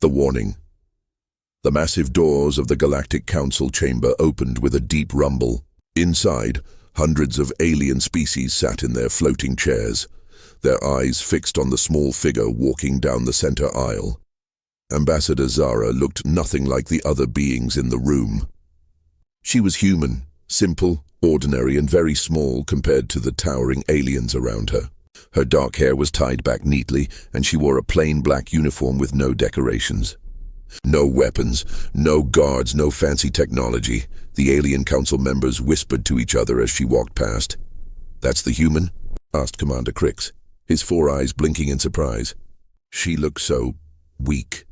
The warning. The massive doors of the Galactic Council chamber opened with a deep rumble. Inside, hundreds of alien species sat in their floating chairs, their eyes fixed on the small figure walking down the center aisle. Ambassador Zara looked nothing like the other beings in the room. She was human, simple, ordinary, and very small compared to the towering aliens around her. Her dark hair was tied back neatly, and she wore a plain black uniform with no decorations. No weapons, no guards, no fancy technology. The alien council members whispered to each other as she walked past. "That's the human?" asked Commander Crix, his four eyes blinking in surprise. "She looked so weak."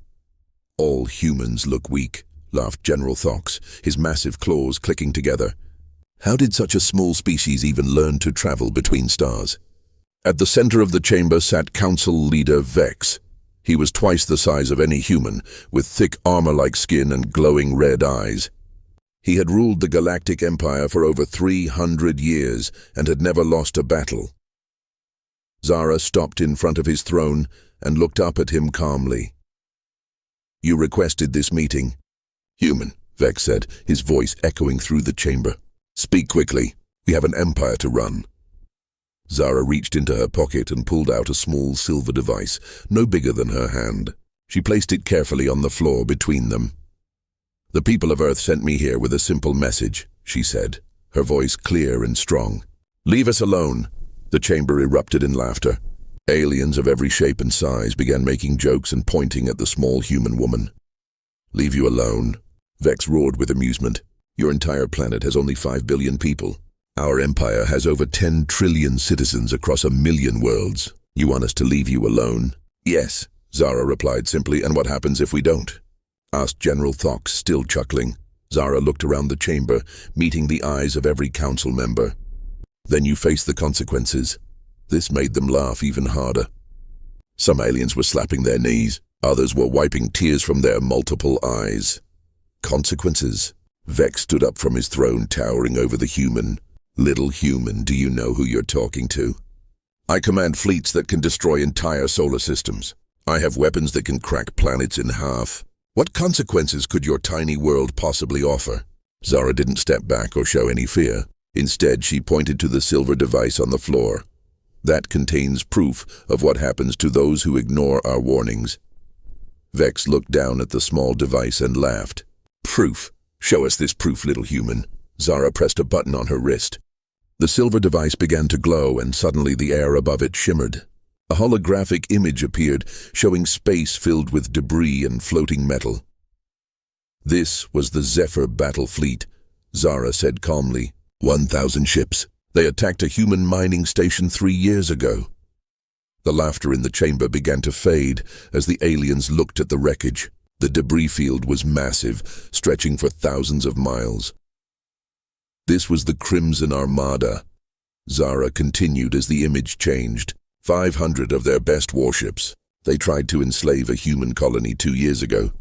"All humans look weak," laughed General Thox, his massive claws clicking together. "How did such a small species even learn to travel between stars?" At the center of the chamber sat Council Leader Vex. He was twice the size of any human, with thick armor-like skin and glowing red eyes. He had ruled the Galactic Empire for over 300 years and had never lost a battle. Zara stopped in front of his throne and looked up at him calmly. "You requested this meeting." "Human," Vex said, his voice echoing through the chamber. "Speak quickly. We have an empire to run." Zara reached into her pocket and pulled out a small silver device, no bigger than her hand. She placed it carefully on the floor between them. "The people of Earth sent me here with a simple message," she said, her voice clear and strong. "Leave us alone." The chamber erupted in laughter. Aliens of every shape and size began making jokes and pointing at the small human woman. "Leave you alone?" Vex roared with amusement. "Your entire planet has only 5 billion people. Our empire has over 10 trillion citizens across 1 million worlds. You want us to leave you alone?" "Yes," Zara replied simply. "And what happens if we don't?" asked General Thox, still chuckling. Zara looked around the chamber, meeting the eyes of every council member. "Then you face the consequences." This made them laugh even harder. Some aliens were slapping their knees. Others were wiping tears from their multiple eyes. "Consequences?" Vex stood up from his throne, towering over the human. "Little human, do you know who you're talking to? I command fleets that can destroy entire solar systems. I have weapons that can crack planets in half. What consequences could your tiny world possibly offer?" Zara didn't step back or show any fear. Instead, she pointed to the silver device on the floor. "That contains proof of what happens to those who ignore our warnings." Vex looked down at the small device and laughed. "Proof? Show us this proof, little human." Zara pressed a button on her wrist. The silver device began to glow, and suddenly the air above it shimmered. A holographic image appeared, showing space filled with debris and floating metal. "This was the Zephyr battle fleet," Zara said calmly. 1,000 ships. They attacked a human mining station 3 years ago." The laughter in the chamber began to fade as the aliens looked at the wreckage. The debris field was massive, stretching for thousands of miles. "This was the Crimson Armada," Zara continued as the image changed. 500 of their best warships. They tried to enslave a human colony 2 years ago.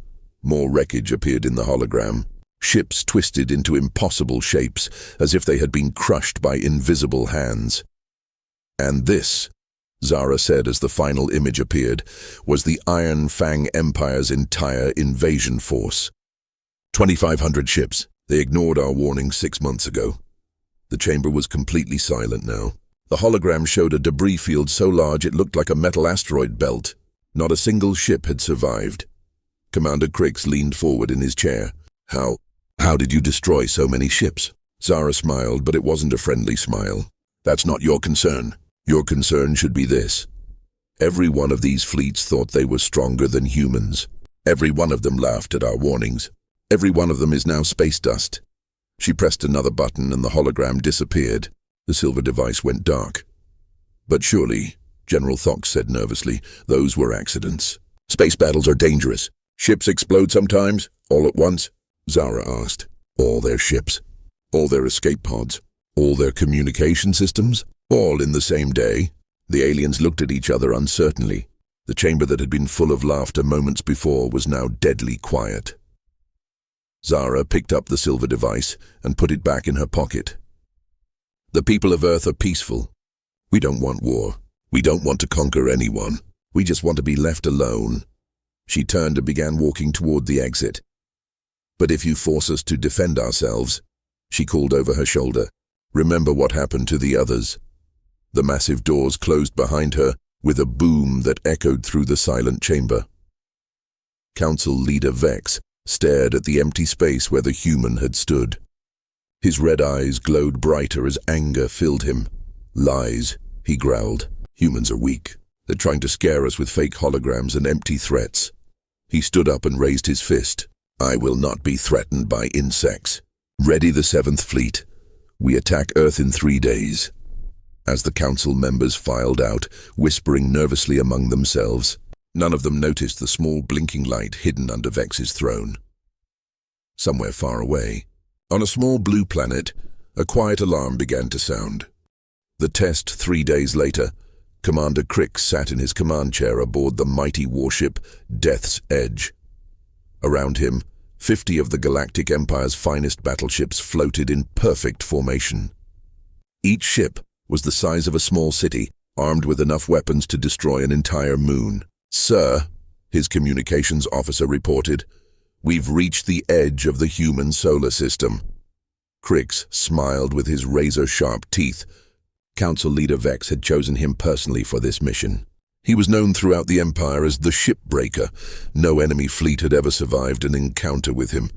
More wreckage appeared in the hologram. Ships twisted into impossible shapes, as if they had been crushed by invisible hands. "And this," Zara said as the final image appeared, "was the Iron Fang Empire's entire invasion force. 2,500 ships. They ignored our warning 6 months ago." The chamber was completely silent now. The hologram showed a debris field so large it looked like a metal asteroid belt. Not a single ship had survived. Commander Crix leaned forward in his chair. How did you destroy so many ships?" Zara smiled, but it wasn't a friendly smile. "That's not your concern. Your concern should be this. Every one of these fleets thought they were stronger than humans. Every one of them laughed at our warnings. Every one of them is now space dust." She pressed another button and the hologram disappeared. The silver device went dark. "But surely," General Thox said nervously, "those were accidents. Space battles are dangerous. Ships explode sometimes, all at once?" Zara asked. "All their ships, all their escape pods, all their communication systems, all in the same day?" The aliens looked at each other uncertainly. The chamber that had been full of laughter moments before was now deadly quiet. Zara picked up the silver device and put it back in her pocket. "The people of Earth are peaceful. We don't want war. We don't want to conquer anyone. We just want to be left alone." She turned and began walking toward the exit. "But if you force us to defend ourselves," she called over her shoulder, "remember what happened to the others." The massive doors closed behind her with a boom that echoed through the silent chamber. Council Leader Vex stared at the empty space where the human had stood. His red eyes glowed brighter as anger filled him. "Lies," he growled. "Humans are weak. They're trying to scare us with fake holograms and empty threats." He stood up and raised his fist. "I will not be threatened by insects. Ready the 7th Fleet. We attack Earth in 3 days." As the council members filed out, whispering nervously among themselves, none of them noticed the small blinking light hidden under Vex's throne. Somewhere far away, on a small blue planet, a quiet alarm began to sound. The test 3 days later, Commander Crix sat in his command chair aboard the mighty warship Death's Edge. Around him, 50 of the Galactic Empire's finest battleships floated in perfect formation. Each ship was the size of a small city, armed with enough weapons to destroy an entire moon. "Sir," his communications officer reported, "we've reached the edge of the human solar system." Crix smiled with his razor-sharp teeth. Council Leader Vex had chosen him personally for this mission. He was known throughout the Empire as the Shipbreaker. No enemy fleet had ever survived an encounter with him.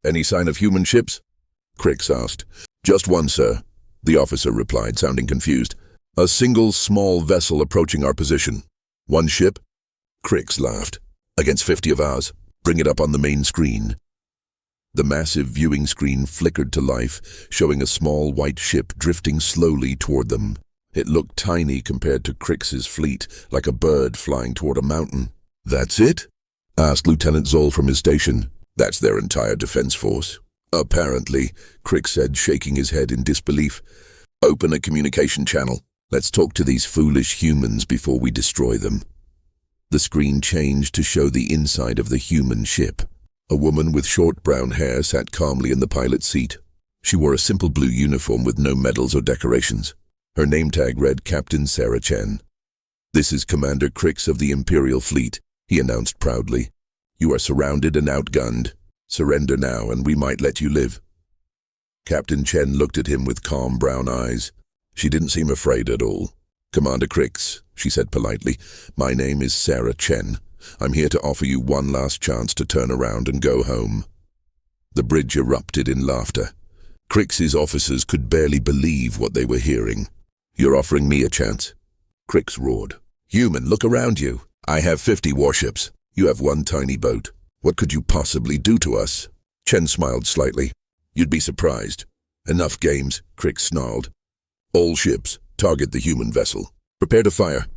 "Any sign of human ships?" Crix asked. "Just one, sir," the officer replied, sounding confused. "A single small vessel approaching our position." "One ship?" Crix laughed. "Against 50 of ours. Bring it up on the main screen." The massive viewing screen flickered to life, showing a small white ship drifting slowly toward them. It looked tiny compared to Crix's fleet, like a bird flying toward a mountain. "That's it?" asked Lieutenant Zoll from his station. "That's their entire defense force." "Apparently," Crix said, shaking his head in disbelief. "Open a communication channel. Let's talk to these foolish humans before we destroy them." The screen changed to show the inside of the human ship. A woman with short brown hair sat calmly in the pilot's seat. She wore a simple blue uniform with no medals or decorations. Her name tag read Captain Sarah Chen. "This is Commander Crix of the Imperial Fleet," he announced proudly. "You are surrounded and outgunned. Surrender now and we might let you live." Captain Chen looked at him with calm brown eyes. She didn't seem afraid at all. "Commander Crix," she said politely, "my name is Sarah Chen. I'm here to offer you one last chance to turn around and go home." The bridge erupted in laughter. Crix's officers could barely believe what they were hearing. "You're offering me a chance?" Crix roared. "Human, look around you. I have 50 warships. You have one tiny boat. What could you possibly do to us?" Chen smiled slightly. "You'd be surprised." "Enough games," Crix snarled. "All ships, target the human vessel. Prepare to fire."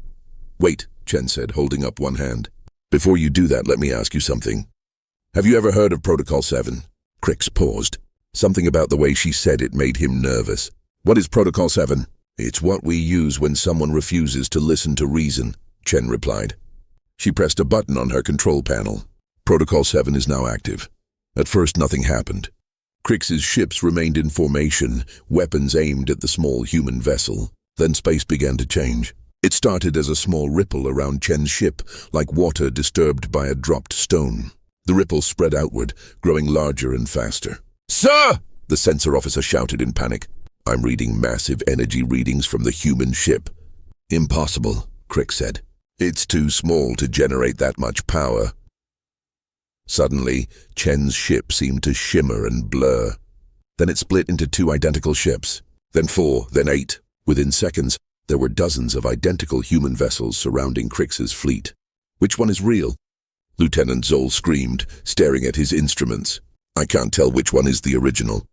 "Wait," Chen said, holding up one hand. "Before you do that, let me ask you something. Have you ever heard of Protocol 7? Crix paused. Something about the way she said it made him nervous. "What is Protocol 7? "It's what we use when someone refuses to listen to reason," Chen replied. She pressed a button on her control panel. "Protocol 7 is now active." At first, nothing happened. Crix's ships remained in formation, weapons aimed at the small human vessel. Then space began to change. It started as a small ripple around Chen's ship, like water disturbed by a dropped stone. The ripple spread outward, growing larger and faster. "Sir!" the sensor officer shouted in panic. "I'm reading massive energy readings from the human ship." "Impossible," Crix said. "It's too small to generate that much power." Suddenly, Chen's ship seemed to shimmer and blur. Then it split into 2 identical ships, then 4, then 8. Within seconds, there were dozens of identical human vessels surrounding Crix's fleet. "Which one is real?" Lieutenant Zoll screamed, staring at his instruments. "I can't tell which one is the original."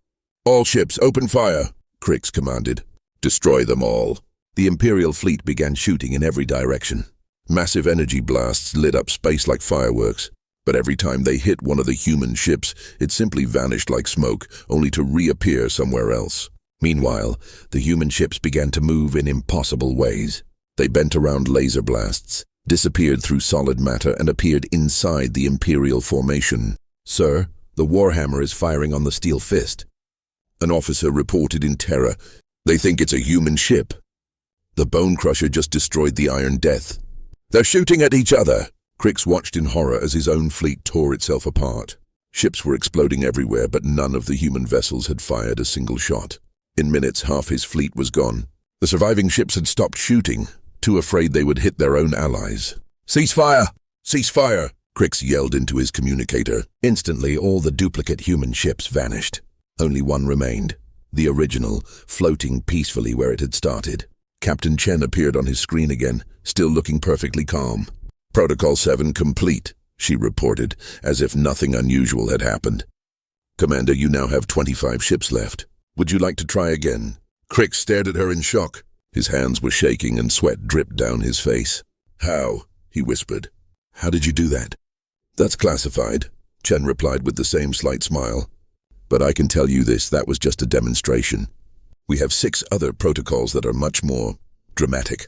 "All ships, open fire," Crix commanded. "Destroy them all." The Imperial fleet began shooting in every direction. Massive energy blasts lit up space like fireworks, but every time they hit one of the human ships, it simply vanished like smoke, only to reappear somewhere else. Meanwhile, the human ships began to move in impossible ways. They bent around laser blasts, disappeared through solid matter, and appeared inside the Imperial formation. "Sir, the Warhammer is firing on the Steel Fist." An officer reported in terror. "They think it's a human ship." "The Bone Crusher just destroyed the Iron Death." "They're shooting at each other," Crix watched in horror as his own fleet tore itself apart. Ships were exploding everywhere, but none of the human vessels had fired a single shot. In minutes, half his fleet was gone. The surviving ships had stopped shooting, too afraid they would hit their own allies. "Cease fire! Cease fire!" Crix yelled into his communicator. Instantly, all the duplicate human ships vanished. Only one remained, the original, floating peacefully where it had started. Captain Chen appeared on his screen again, still looking perfectly calm. "Protocol 7 complete," she reported, as if nothing unusual had happened. "Commander, you now have 25 ships left. Would you like to try again?" Crix stared at her in shock. His hands were shaking and sweat dripped down his face. "How?" he whispered. "How did you do that?" "That's classified," Chen replied with the same slight smile. "But I can tell you this, that was just a demonstration. We have 6 other protocols that are much more dramatic."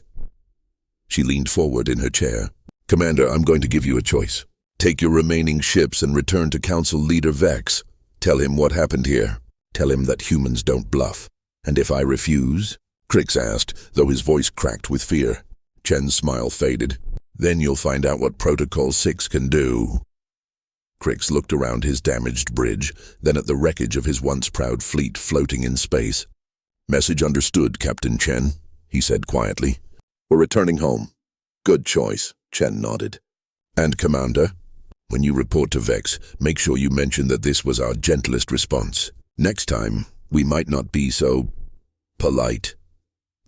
She leaned forward in her chair. "Commander, I'm going to give you a choice. Take your remaining ships and return to Council Leader Vex. Tell him what happened here. Tell him that humans don't bluff. And if I refuse?" Crix asked, though his voice cracked with fear. Chen's smile faded. "Then you'll find out what Protocol 6 can do." Crix looked around his damaged bridge, then at the wreckage of his once proud fleet floating in space. "Message understood, Captain Chen," he said quietly. "We're returning home." "Good choice," Chen nodded. "And Commander, when you report to Vex, make sure you mention that this was our gentlest response. Next time, we might not be so polite."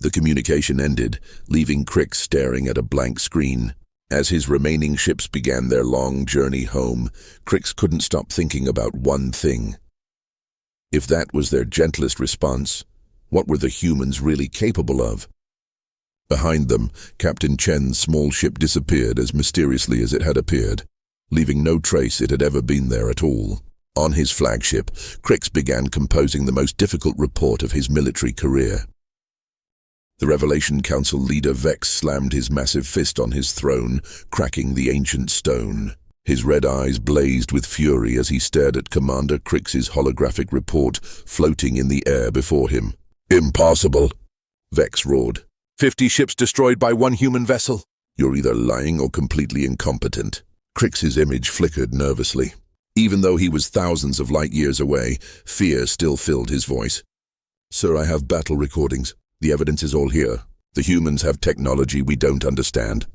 The communication ended, leaving Crix staring at a blank screen. As his remaining ships began their long journey home, Crix couldn't stop thinking about one thing. If that was their gentlest response, what were the humans really capable of? Behind them, Captain Chen's small ship disappeared as mysteriously as it had appeared, leaving no trace it had ever been there at all. On his flagship, Crix began composing the most difficult report of his military career. The Revelation Council leader Vex slammed his massive fist on his throne, cracking the ancient stone. His red eyes blazed with fury as he stared at Commander Crix's holographic report floating in the air before him. "Impossible!" Vex roared. 50 ships destroyed by one human vessel. You're either lying or completely incompetent." Crix's image flickered nervously. Even though he was thousands of light years away, fear still filled his voice. "Sir, I have battle recordings. The evidence is all here. The humans have technology we don't understand."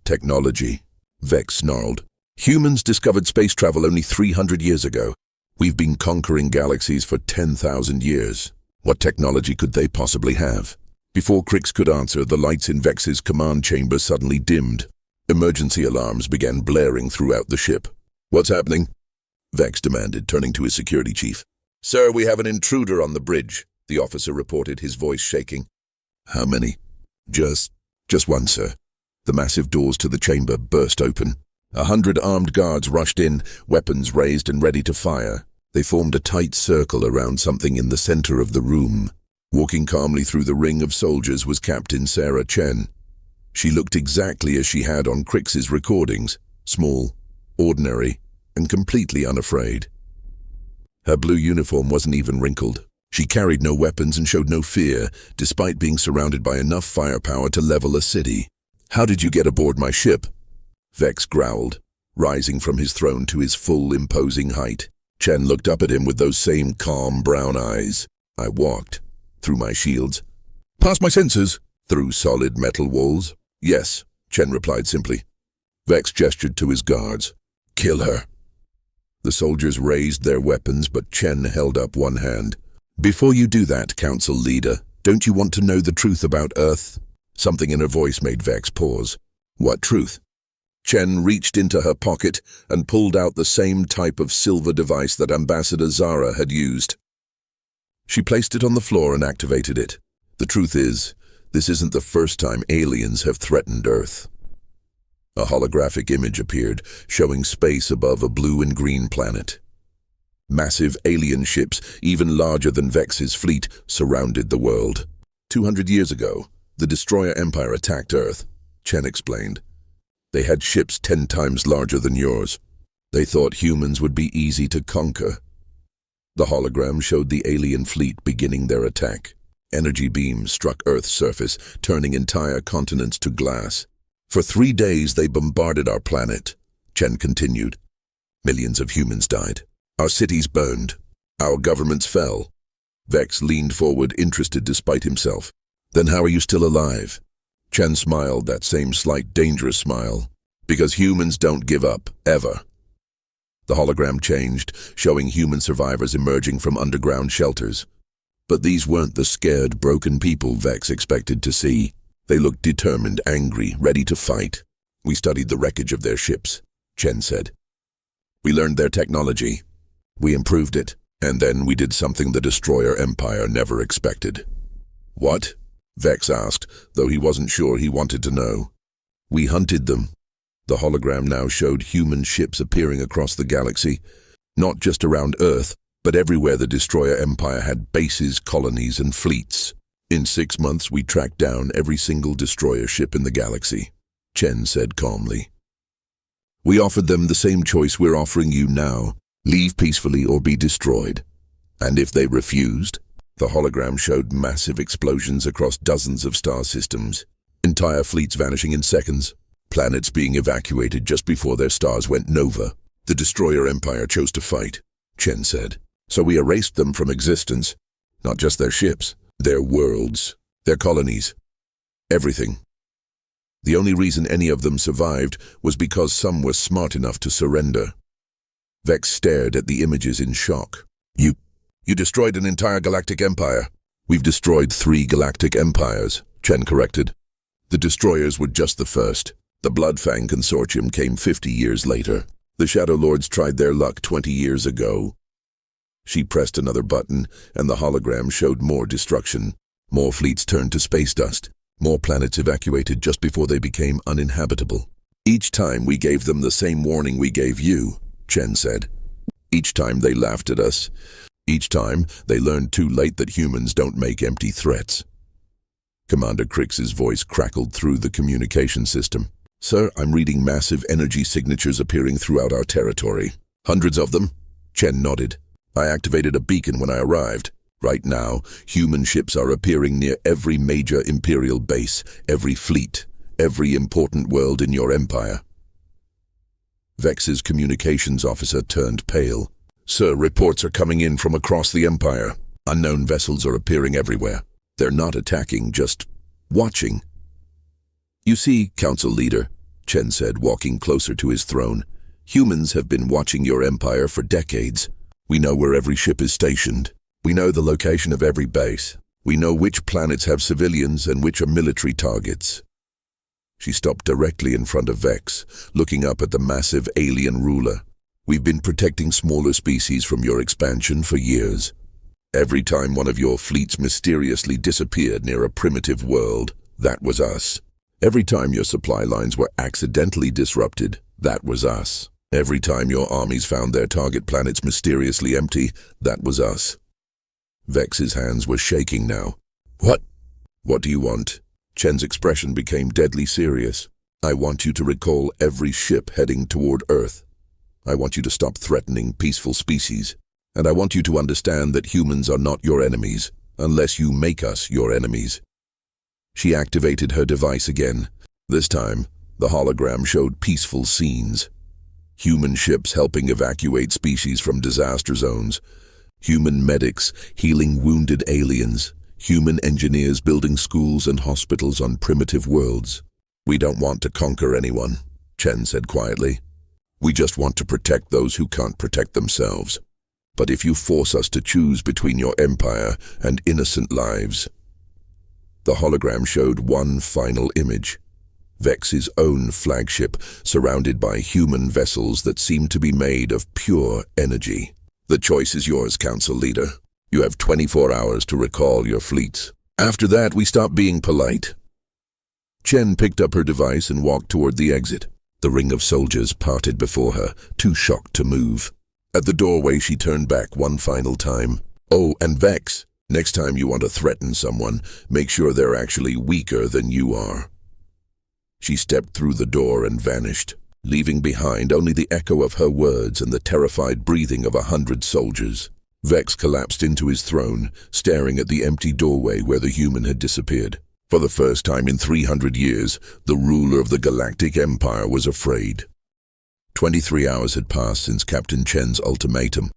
"Technology?" Vex snarled. "Humans discovered space travel only 300 years ago. We've been conquering galaxies for 10,000 years. What technology could they possibly have?" Before Crix could answer, the lights in Vex's command chamber suddenly dimmed. Emergency alarms began blaring throughout the ship. "What's happening?" Vex demanded, turning to his security chief. "Sir, we have an intruder on the bridge," the officer reported, his voice shaking. "How many?" Just one, sir." The massive doors to the chamber burst open. 100 armed guards rushed in, weapons raised and ready to fire. They formed a tight circle around something in the center of the room. Walking calmly through the ring of soldiers was Captain Sarah Chen. She looked exactly as she had on Crix's recordings, small, ordinary, and completely unafraid. Her blue uniform wasn't even wrinkled. She carried no weapons and showed no fear, despite being surrounded by enough firepower to level a city. "How did you get aboard my ship?" Vex growled, rising from his throne to his full, imposing height. Chen looked up at him with those same calm brown eyes. "I walked. Through my shields. Past my sensors. Through solid metal walls." "Yes," Chen replied simply. Vex gestured to his guards. "Kill her." The soldiers raised their weapons, but Chen held up one hand. "Before you do that, Council Leader, don't you want to know the truth about Earth?" Something in her voice made Vex pause. "What truth?" Chen reached into her pocket and pulled out the same type of silver device that Ambassador Zara had used. She placed it on the floor and activated it. "The truth is, this isn't the first time aliens have threatened Earth." A holographic image appeared, showing space above a blue and green planet. Massive alien ships, even larger than Vex's fleet, surrounded the world. 200 years ago, the Destroyer Empire attacked Earth, Chen explained. They had ships 10 times larger than yours. They thought humans would be easy to conquer. The hologram showed the alien fleet beginning their attack. Energy beams struck Earth's surface, turning entire continents to glass. For 3 days they bombarded our planet, Chen continued. Millions of humans died. Our cities burned. Our governments fell. Vex leaned forward, interested despite himself. Then how are you still alive? Chen smiled, that same slight, dangerous smile. Because humans don't give up, ever. The hologram changed, showing human survivors emerging from underground shelters. But these weren't the scared, broken people Vex expected to see. They looked determined, angry, ready to fight. We studied the wreckage of their ships, Chen said. We learned their technology. We improved it. And then we did something the Destroyer Empire never expected. What? Vex asked, though he wasn't sure he wanted to know. We hunted them. The hologram now showed human ships appearing across the galaxy, not just around Earth, but everywhere the Destroyer Empire had bases, colonies, and fleets. In 6 months, we tracked down every single destroyer ship in the galaxy, Chen said calmly. We offered them the same choice we're offering you now. Leave peacefully or be destroyed. And if they refused, the hologram showed massive explosions across dozens of star systems, entire fleets vanishing in seconds, planets being evacuated just before their stars went nova. The Destroyer Empire chose to fight, Chen said. So we erased them from existence, not just their ships, their worlds, their colonies, everything. The only reason any of them survived was because some were smart enough to surrender. Vex stared at the images in shock. You destroyed an entire galactic empire. We've destroyed 3 galactic empires, Chen corrected. The destroyers were just the first. The Bloodfang Consortium came 50 years later. The Shadow Lords tried their luck 20 years ago. She pressed another button, and the hologram showed more destruction. More fleets turned to space dust. More planets evacuated just before they became uninhabitable. Each time we gave them the same warning we gave you, Chen said. Each time they laughed at us. Each time they learned too late that humans don't make empty threats. Commander Crix's voice crackled through the communication system. Sir, I'm reading massive energy signatures appearing throughout our territory. Hundreds of them? Chen nodded. I activated a beacon when I arrived. Right now, human ships are appearing near every major Imperial base, every fleet, every important world in your empire. Vex's communications officer turned pale. Sir, reports are coming in from across the Empire. Unknown vessels are appearing everywhere. They're not attacking, just watching. You see, Council Leader, Chen said, walking closer to his throne, humans have been watching your empire for decades. We know where every ship is stationed. We know the location of every base. We know which planets have civilians and which are military targets. She stopped directly in front of Vex, looking up at the massive alien ruler. We've been protecting smaller species from your expansion for years. Every time one of your fleets mysteriously disappeared near a primitive world, that was us. Every time your supply lines were accidentally disrupted, that was us. Every time your armies found their target planets mysteriously empty, that was us. Vex's hands were shaking now. What? What do you want? Chen's expression became deadly serious. I want you to recall every ship heading toward Earth. I want you to stop threatening peaceful species. And I want you to understand that humans are not your enemies, unless you make us your enemies. She activated her device again. This time, the hologram showed peaceful scenes. Human ships helping evacuate species from disaster zones. Human medics healing wounded aliens. Human engineers building schools and hospitals on primitive worlds. We don't want to conquer anyone, Chen said quietly. We just want to protect those who can't protect themselves. But if you force us to choose between your empire and innocent lives... The hologram showed one final image. Vex's own flagship, surrounded by human vessels that seemed to be made of pure energy. The choice is yours, Council Leader. You have 24 hours to recall your fleets. After that, we stop being polite. Chen picked up her device and walked toward the exit. The ring of soldiers parted before her, too shocked to move. At the doorway, she turned back one final time. Oh, and Vex, next time you want to threaten someone, make sure they're actually weaker than you are. She stepped through the door and vanished, leaving behind only the echo of her words and the terrified breathing of 100 soldiers. Vex collapsed into his throne, staring at the empty doorway where the human had disappeared. For the first time in 300 years, the ruler of the Galactic Empire was afraid. 23 hours had passed since Captain Chen's ultimatum.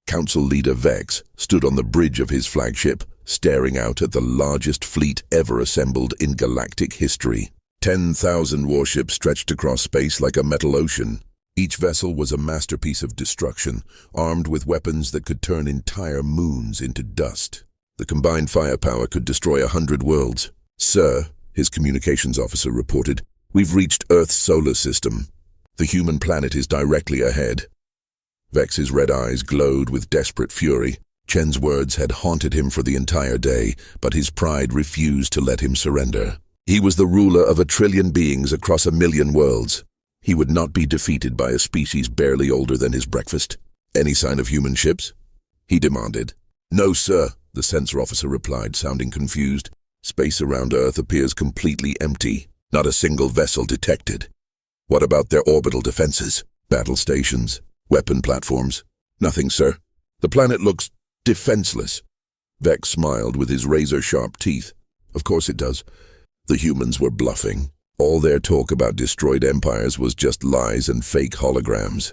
Council leader Vex stood on the bridge of his flagship, staring out at the largest fleet ever assembled in galactic history. 10,000 warships stretched across space like a metal ocean. Each vessel was a masterpiece of destruction, armed with weapons that could turn entire moons into dust. The combined firepower could destroy 100 worlds. "Sir," his communications officer reported, "we've reached Earth's solar system. The human planet is directly ahead." Vex's red eyes glowed with desperate fury. Chen's words had haunted him for the entire day, but his pride refused to let him surrender. He was the ruler of 1 trillion beings across 1,000,000 worlds. He would not be defeated by a species barely older than his breakfast. "Any sign of human ships?" he demanded. "No, sir," the sensor officer replied, sounding confused. "Space around Earth appears completely empty. Not a single vessel detected." "What about their orbital defenses? Battle stations? Weapon platforms?" "Nothing, sir. The planet looks defenseless." Vex smiled with his razor-sharp teeth. "Of course it does." The humans were bluffing. All their talk about destroyed empires was just lies and fake holograms.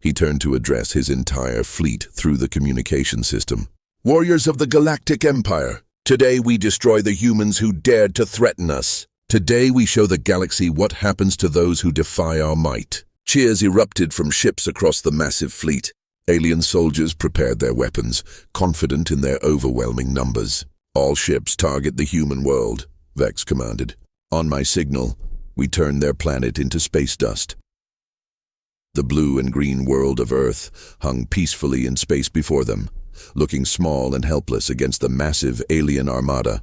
He turned to address his entire fleet through the communication system. "Warriors of the Galactic Empire, today we destroy the humans who dared to threaten us. Today we show the galaxy what happens to those who defy our might." Cheers erupted from ships across the massive fleet. Alien soldiers prepared their weapons, confident in their overwhelming numbers. "All ships target the human world," Vex commanded. "On my signal, we turn their planet into space dust." The blue and green world of Earth hung peacefully in space before them, looking small and helpless against the massive alien armada.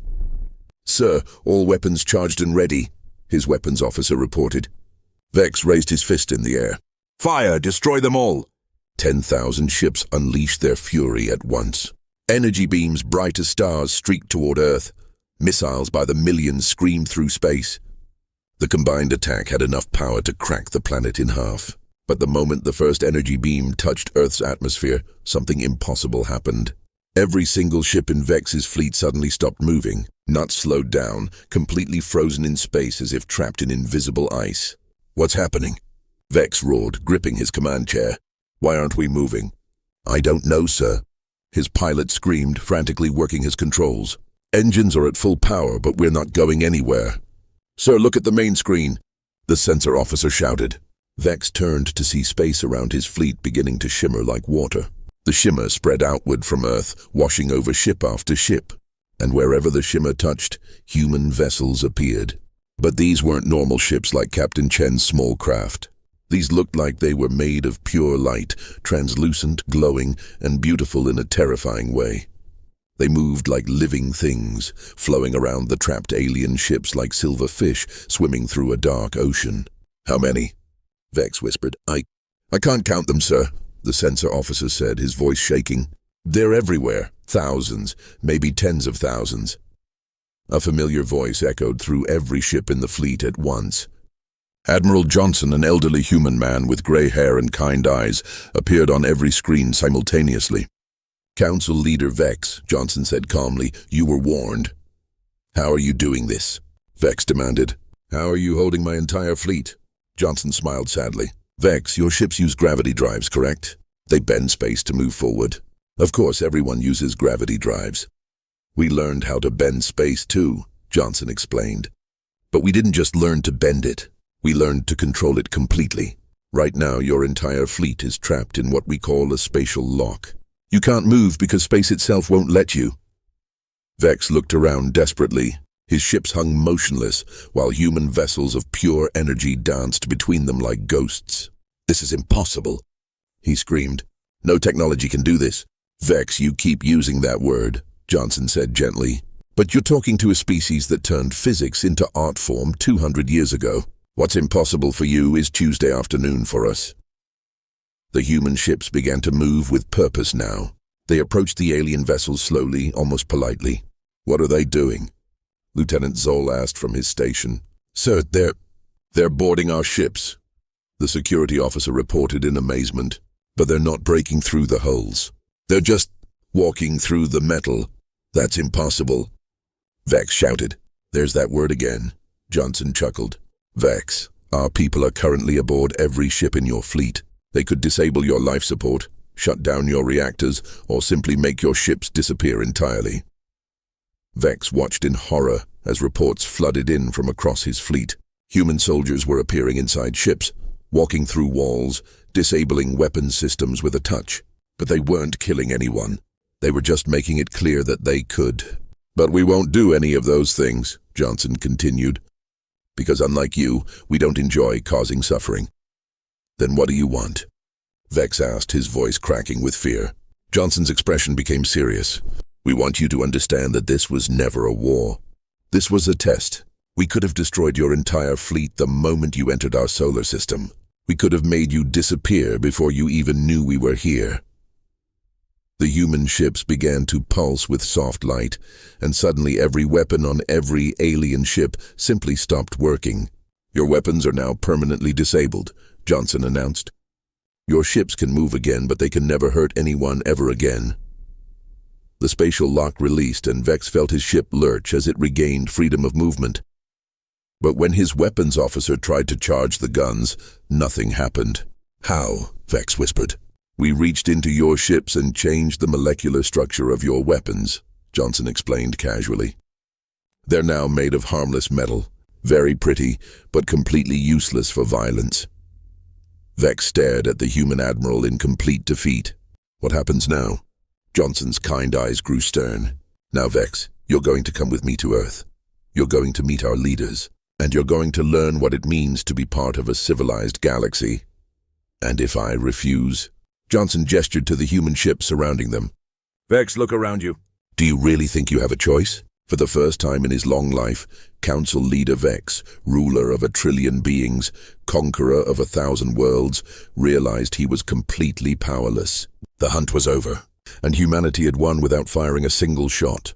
"Sir, all weapons charged and ready," his weapons officer reported. Vex raised his fist in the air. "Fire! Destroy them all!" 10,000 ships unleashed their fury at once. Energy beams bright as stars streaked toward Earth. Missiles by the millions screamed through space. The combined attack had enough power to crack the planet in half. But the moment the first energy beam touched Earth's atmosphere, something impossible happened. Every single ship in Vex's fleet suddenly stopped moving, not slowed down, completely frozen in space as if trapped in invisible ice. "What's happening?" Vex roared, gripping his command chair. "Why aren't we moving?" "I don't know, sir." His pilot screamed, frantically working his controls. "Engines are at full power, but we're not going anywhere." "Sir, look at the main screen," the sensor officer shouted. Vex turned to see space around his fleet beginning to shimmer like water. The shimmer spread outward from Earth, washing over ship after ship. And wherever the shimmer touched, human vessels appeared. But these weren't normal ships like Captain Chen's small craft. These looked like they were made of pure light, translucent, glowing, and beautiful in a terrifying way. They moved like living things, flowing around the trapped alien ships like silver fish swimming through a dark ocean. "How many?" Vex whispered. I can't count them, sir," the sensor officer said, his voice shaking. "They're everywhere. Thousands, maybe tens of thousands." A familiar voice echoed through every ship in the fleet at once. Admiral Johnson, an elderly human man with gray hair and kind eyes, appeared on every screen simultaneously. "Council Leader Vex," Johnson said calmly, "you were warned." "How are you doing this?" Vex demanded. "How are you holding my entire fleet?" Johnson smiled sadly. "Vex, your ships use gravity drives, correct? They bend space to move forward." "Of course, everyone uses gravity drives." "We learned how to bend space too," Johnson explained. "But we didn't just learn to bend it. We learned to control it completely. Right now, your entire fleet is trapped in what we call a spatial lock. You can't move because space itself won't let you." Vex looked around desperately. His ships hung motionless, while human vessels of pure energy danced between them like ghosts. "This is impossible," he screamed. "No technology can do this." "Vex, you keep using that word," Johnson said gently. "But you're talking to a species that turned physics into art form 200 years ago. What's impossible for you is Tuesday afternoon for us." The human ships began to move with purpose now. They approached the alien vessels slowly, almost politely. "What are they doing?" Lieutenant Zoll asked from his station. "Sir, they're boarding our ships," the security officer reported in amazement. "But they're not breaking through the hulls. They're just walking through the metal. That's impossible," Vex shouted. There's that word again, Johnson chuckled. Vex, our people are currently aboard every ship in your fleet. They could disable your life support, shut down your reactors, or simply make your ships disappear entirely. Vex watched in horror as reports flooded in from across his fleet. Human soldiers were appearing inside ships, walking through walls, disabling weapons systems with a touch. But they weren't killing anyone. They were just making it clear that they could. But we won't do any of those things, Johnson continued, because unlike you, we don't enjoy causing suffering. Then what do you want? Vex asked, his voice cracking with fear. Johnson's expression became serious. We want you to understand that this was never a war. This was a test. We could have destroyed your entire fleet the moment you entered our solar system. We could have made you disappear before you even knew we were here. The human ships began to pulse with soft light, and suddenly every weapon on every alien ship simply stopped working. Your weapons are now permanently disabled, Johnson announced. Your ships can move again, but they can never hurt anyone ever again. The spatial lock released, and Vex felt his ship lurch as it regained freedom of movement. But when his weapons officer tried to charge the guns, nothing happened. How? Vex whispered. We reached into your ships and changed the molecular structure of your weapons, Johnson explained casually. They're now made of harmless metal, very pretty, but completely useless for violence. Vex stared at the human admiral in complete defeat. What happens now? Johnson's kind eyes grew stern. Now, Vex, you're going to come with me to Earth. You're going to meet our leaders, and you're going to learn what it means to be part of a civilized galaxy. And if I refuse? Johnson gestured to the human ships surrounding them. Vex, look around you. Do you really think you have a choice? For the first time in his long life, Council Leader Vex, ruler of 1 trillion beings, conqueror of 1,000 worlds, realized he was completely powerless. The hunt was over, and humanity had won without firing a single shot.